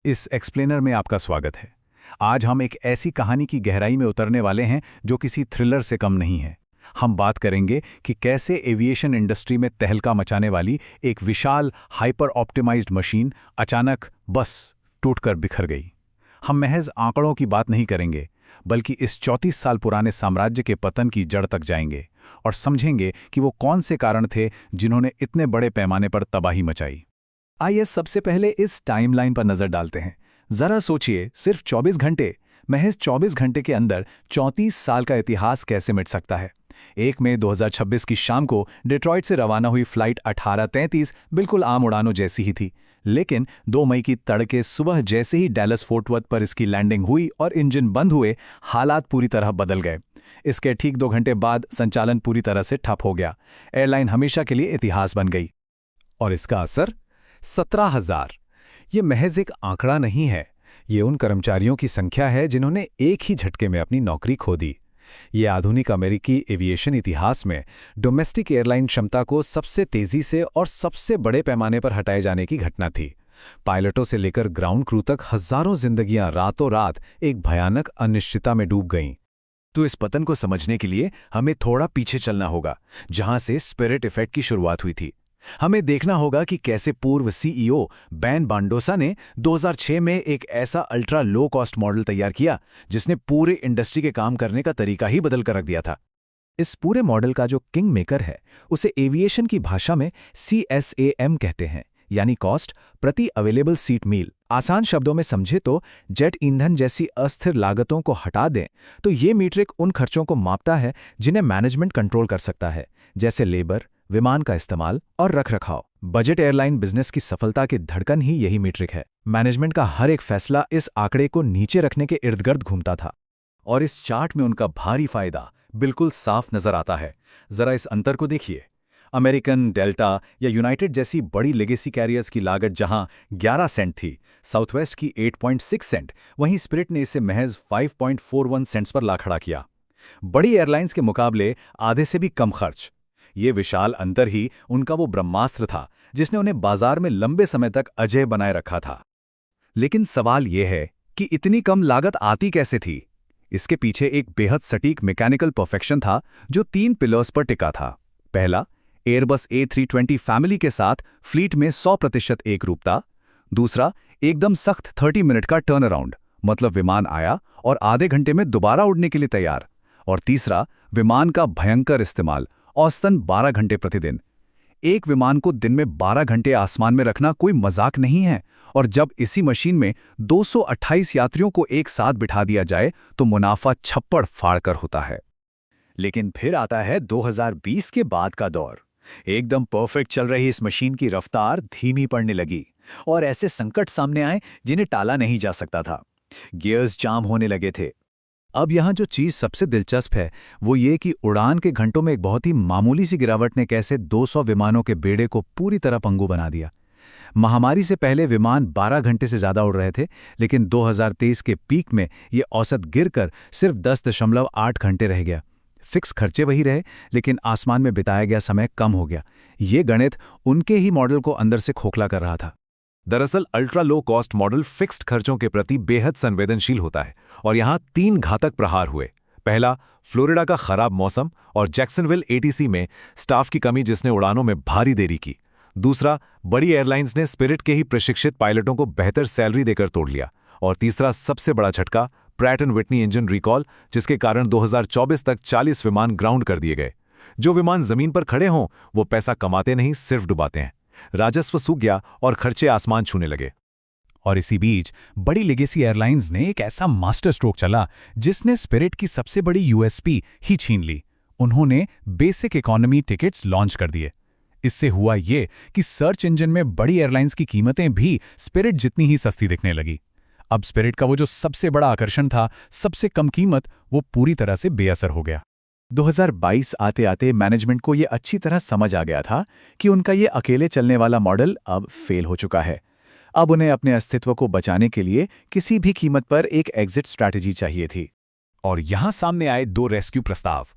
इस एक्सप्लेनर में आपका स्वागत है। आज हम एक ऐसी कहानी की गहराई में उतरने वाले हैं जो किसी थ्रिलर से कम नहीं है। हम बात करेंगे कि कैसे एविएशन इंडस्ट्री में तहलका मचाने वाली एक विशाल हाइपर ऑप्टिमाइज्ड मशीन अचानक बस टूटकर बिखर गई। हम महज आंकड़ों की बात नहीं करेंगे, बल्कि इस 34 साल पुराने साम्राज्य के पतन की जड़ तक जाएंगे और समझेंगे कि वो कौन से कारण थे जिन्होंने इतने बड़े पैमाने पर तबाही मचाई। आइए सबसे पहले इस टाइमलाइन पर नजर डालते हैं। जरा सोचिए, सिर्फ 24 घंटे, महज 24 घंटे के अंदर 34 साल का इतिहास कैसे मिट सकता है। 1 मई 2026 की शाम को डिट्रॉइट से रवाना हुई फ्लाइट 1833 बिल्कुल आम उड़ानों जैसी ही थी, लेकिन 2 मई की तड़के सुबह जैसे ही डैलस फोर्ट वर्थ पर इसकी लैंडिंग हुई और इंजन बंद हुए, हालात पूरी तरह बदल गए। इसके ठीक 2 घंटे बाद संचालन पूरी तरह से ठप हो गया। एयरलाइन हमेशा के लिए इतिहास बन गई। और इसका असर 17,000। ये महज एक आंकड़ा नहीं है, ये उन कर्मचारियों की संख्या है जिन्होंने एक ही झटके में अपनी नौकरी खो दी। ये आधुनिक अमेरिकी एविएशन इतिहास में डोमेस्टिक एयरलाइन क्षमता को सबसे तेजी से और सबसे बड़े पैमाने पर हटाए जाने की घटना थी। पायलटों से लेकर ग्राउंड क्रू तक हजारों जिंदगियां रातों रात एक भयानक अनिश्चितता में डूब गईं। तो इस पतन को समझने के लिए हमें थोड़ा पीछे चलना होगा, जहां से स्पिरिट इफेक्ट की शुरुआत हुई थी। हमें देखना होगा कि कैसे पूर्व सीईओ बैन बांडोसा ने 2006 में एक ऐसा अल्ट्रा लो कॉस्ट मॉडल तैयार किया जिसने पूरे इंडस्ट्री के काम करने का तरीका ही बदल कर रख दिया था। इस पूरे मॉडल का जो किंग मेकर है, उसे एविएशन की भाषा में CSAM कहते हैं, यानी कॉस्ट प्रति अवेलेबल सीट मील। आसान शब्दों में समझे तो जेट ईंधन जैसी अस्थिर लागतों को हटा दें तो ये मीट्रिक उन खर्चों को मापता है जिन्हें मैनेजमेंट कंट्रोल कर सकता है, जैसे लेबर, विमान का इस्तेमाल और रखरखाव। बजट एयरलाइन बिजनेस की सफलता की धड़कन ही यही मीट्रिक है। मैनेजमेंट का हर एक फैसला इस आंकड़े को नीचे रखने के इर्द-गिर्द घूमता था। और इस चार्ट में उनका भारी फायदा बिल्कुल साफ नजर आता है। जरा इस अंतर को देखिए। अमेरिकन, डेल्टा या यूनाइटेड जैसी बड़ी लेगेसी कैरियर्स की लागत जहां 11 सेंट थी, साउथवेस्ट की 8.6 सेंट, वहीं स्पिरिट ने इसे महज 5.41 सेंट्स पर ला खड़ा किया। बड़ी एयरलाइंस के मुकाबले आधे से भी कम खर्च। ये विशाल अंतर ही उनका वो ब्रह्मास्त्र था जिसने उन्हें बाजार में लंबे समय तक अजेय बनाए रखा था। लेकिन सवाल यह है कि इतनी कम लागत आती कैसे थी? इसके पीछे एक बेहद सटीक मैकेनिकल परफेक्शन था जो 3 पिलर्स पर टिका था। पहला, एयरबस A320 फैमिली के साथ फ्लीट में 100% एकरूपता। दूसरा, एकदम सख्त 30 मिनट का टर्न अराउंड, मतलब विमान आया और आधे घंटे में दोबारा उड़ने के लिए तैयार। और तीसरा, विमान का भयंकर इस्तेमाल, औसतन 12 घंटे प्रतिदिन। एक विमान को दिन में 12 घंटे आसमान में रखना कोई मजाक नहीं है, और जब इसी मशीन में 228 यात्रियों को एक साथ बिठा दिया जाए तो मुनाफा छप्पड़ फाड़कर होता है। लेकिन फिर आता है 2020 के बाद का दौर। एकदम परफेक्ट चल रही इस मशीन की रफ्तार धीमी पड़ने लगी और ऐसे संकट सामने आए जिन्हें टाला नहीं जा सकता था। गियर्स जाम होने लगे थे। अब यहाँ जो चीज़ सबसे दिलचस्प है वो ये कि उड़ान के घंटों में एक बहुत ही मामूली सी गिरावट ने कैसे 200 विमानों के बेड़े को पूरी तरह पंगु बना दिया। महामारी से पहले विमान 12 घंटे से ज़्यादा उड़ रहे थे, लेकिन 2023 के पीक में ये औसत गिरकर सिर्फ 10.8 घंटे रह गया। फिक्स खर्चे वही रहे, लेकिन आसमान में बिताया गया समय कम हो गया। ये गणित उनके ही मॉडल को अंदर से खोखला कर रहा था। दरअसल ultra low cost model fixed खर्चों के प्रति बेहद संवेदनशील होता है, और यहां 3 घातक प्रहार हुए। पहला, फ्लोरिडा का खराब मौसम और जैक्सनविल ATC में स्टाफ की कमी जिसने उड़ानों में भारी देरी की। दूसरा, बड़ी एयरलाइंस ने स्पिरिट के ही प्रशिक्षित पायलटों को बेहतर सैलरी देकर तोड़ लिया। और तीसरा सबसे बड़ा झटका, Pratt and Whitney engine recall, जिसके कारण 2024 तक 40 विमान ग्राउंड कर दिए गए। जो विमान जमीन पर खड़े हों वो पैसा कमाते नहीं, सिर्फ डुबाते हैं। राजस्व सूख गया और खर्चे आसमान छूने लगे। और इसी बीच बड़ी लेगेसी एयरलाइंस ने एक ऐसा मास्टर स्ट्रोक चला जिसने स्पिरिट की सबसे बड़ी USP ही छीन ली। उन्होंने बेसिक इकोनॉमी टिकट्स लॉन्च कर दिए। इससे हुआ ये कि सर्च इंजन में बड़ी एयरलाइंस की कीमतें भी स्पिरिट जितनी ही सस्ती दिखने लगी। अब स्पिरिट का वो जो सबसे बड़ा आकर्षण था, सबसे कम कीमत, वो पूरी तरह से बेअसर हो गया। 2022 आते आते मैनेजमेंट को ये अच्छी तरह समझ आ गया था कि उनका ये अकेले चलने वाला मॉडल अब फेल हो चुका है। अब उन्हें अपने अस्तित्व को बचाने के लिए किसी भी कीमत पर एक एग्जिट स्ट्रैटेजी चाहिए थी। और यहां सामने आए 2 रेस्क्यू प्रस्ताव।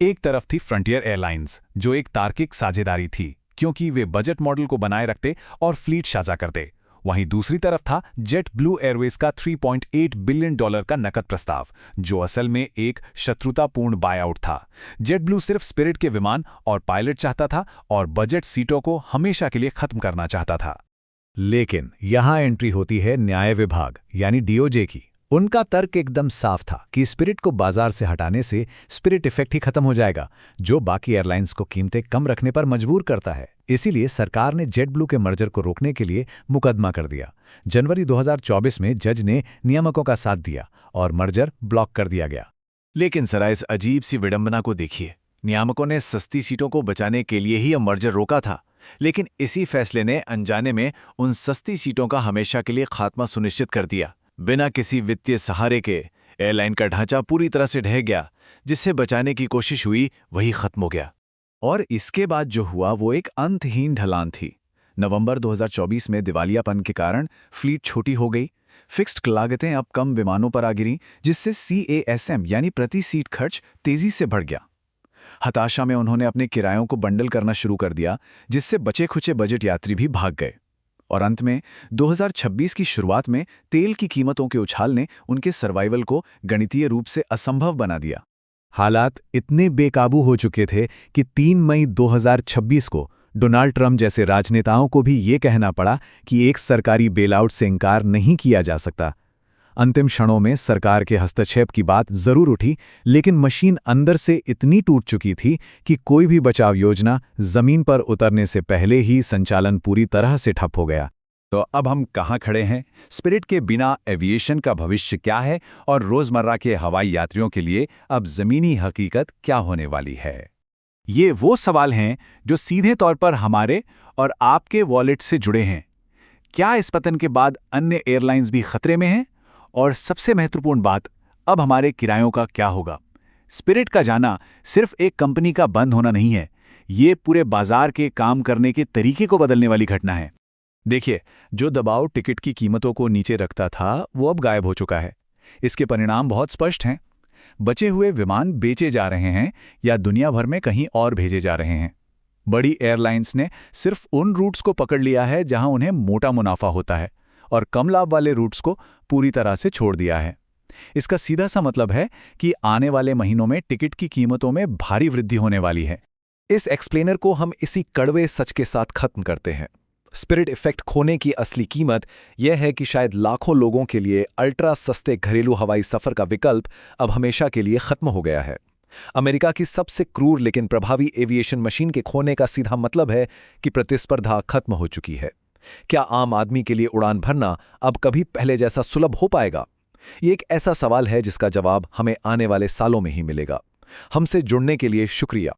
एक तरफ थी फ्रंटियर एयरलाइंस, जो एक तार्किक साझेदारी थी, क्योंकि वे बजट मॉडल को बनाए रखते और फ्लीट साझा करते। वहीं दूसरी तरफ था जेट ब्लू एयरवेज का $3.8 बिलियन का नकद प्रस्ताव, जो असल में एक शत्रुतापूर्ण बायआउट था। जेट ब्लू सिर्फ स्पिरिट के विमान और पायलट चाहता था और बजट सीटों को हमेशा के लिए खत्म करना चाहता था। लेकिन यहां एंट्री होती है न्याय विभाग यानी डीओजे की। उनका तर्क एकदम साफ था कि स्पिरिट को बाजार से हटाने से स्पिरिट इफेक्ट ही खत्म हो जाएगा, जो बाकी एयरलाइंस को कीमतें कम रखने पर मजबूर करता है। इसीलिए सरकार ने जेट ब्लू के मर्जर को रोकने के लिए मुकदमा कर दिया। जनवरी 2024 में जज ने नियामकों का साथ दिया और मर्जर ब्लॉक कर दिया गया। लेकिन जरा इस अजीब सी विडंबना को देखिए, नियामकों ने सस्ती सीटों को बचाने के लिए ही मर्जर रोका था, लेकिन इसी फैसले ने अनजाने में उन सस्ती सीटों का हमेशा के लिए खात्मा सुनिश्चित कर दिया। बिना किसी वित्तीय सहारे के एयरलाइन का ढांचा पूरी तरह से ढह गया, जिससे बचाने की कोशिश हुई वही खत्म हो गया। और इसके बाद जो हुआ वो एक अंतहीन ढलान थी। नवंबर 2024 में दिवालियापन के कारण फ्लीट छोटी हो गई, फिक्स्ड लागतें अब कम विमानों पर आ गिरीं, जिससे CASM यानी प्रति सीट खर्च तेजी से बढ़ गया। हताशा में उन्होंने अपने किरायों को बंडल करना शुरू कर दिया, जिससे बचे खुचे बजट यात्री भी भाग गए। और अंत में 2026 की शुरुआत में तेल की कीमतों के उछाल ने उनके सर्वाइवल को गणितीय रूप से असंभव बना दिया। हालात इतने बेकाबू हो चुके थे कि 3 मई 2026 को डोनाल्ड ट्रंप जैसे राजनेताओं को भी ये कहना पड़ा कि एक सरकारी बेलआउट से इनकार नहीं किया जा सकता। अंतिम क्षणों में सरकार के हस्तक्षेप की बात जरूर उठी, लेकिन मशीन अंदर से इतनी टूट चुकी थी कि कोई भी बचाव योजना जमीन पर उतरने से पहले ही संचालन पूरी तरह से ठप हो गया। तो अब हम कहाँ खड़े हैं? स्पिरिट के बिना एविएशन का भविष्य क्या है और रोजमर्रा के हवाई यात्रियों के लिए अब जमीनी हकीकत क्या होने वाली है? ये वो सवाल हैं जो सीधे तौर पर हमारे और आपके वॉलेट से जुड़े हैं। क्या इस पतन के बाद अन्य एयरलाइंस भी खतरे में हैं? और सबसे महत्वपूर्ण बात, अब हमारे किरायों का क्या होगा? स्पिरिट का जाना सिर्फ एक कंपनी का बंद होना नहीं है, ये पूरे बाजार के काम करने के तरीके को बदलने वाली घटना है। देखिए, जो दबाव टिकट की कीमतों को नीचे रखता था वो अब गायब हो चुका है। इसके परिणाम बहुत स्पष्ट हैं। बचे हुए विमान बेचे जा रहे हैं या दुनिया भर में कहीं और भेजे जा रहे हैं। बड़ी एयरलाइंस ने सिर्फ उन रूट्स को पकड़ लिया है जहां उन्हें मोटा मुनाफा होता है और कम लाभ वाले रूट्स को पूरी तरह से छोड़ दिया है। इसका सीधा सा मतलब है कि आने वाले महीनों में टिकट की कीमतों में भारी वृद्धि होने वाली है। इस एक्सप्लेनर को हम इसी कड़वे सच के साथ खत्म करते हैं। स्पिरिट इफेक्ट खोने की असली कीमत यह है कि शायद लाखों लोगों के लिए अल्ट्रा सस्ते घरेलू हवाई सफर का विकल्प अब हमेशा के लिए खत्म हो गया है। अमेरिका की सबसे क्रूर लेकिन प्रभावी एविएशन मशीन के खोने का सीधा मतलब है कि प्रतिस्पर्धा खत्म हो चुकी है। क्या आम आदमी के लिए उड़ान भरना अब कभी पहले जैसा सुलभ हो पाएगा? ये एक ऐसा सवाल है जिसका जवाब हमें आने वाले सालों में ही मिलेगा। हमसे जुड़ने के लिए शुक्रिया।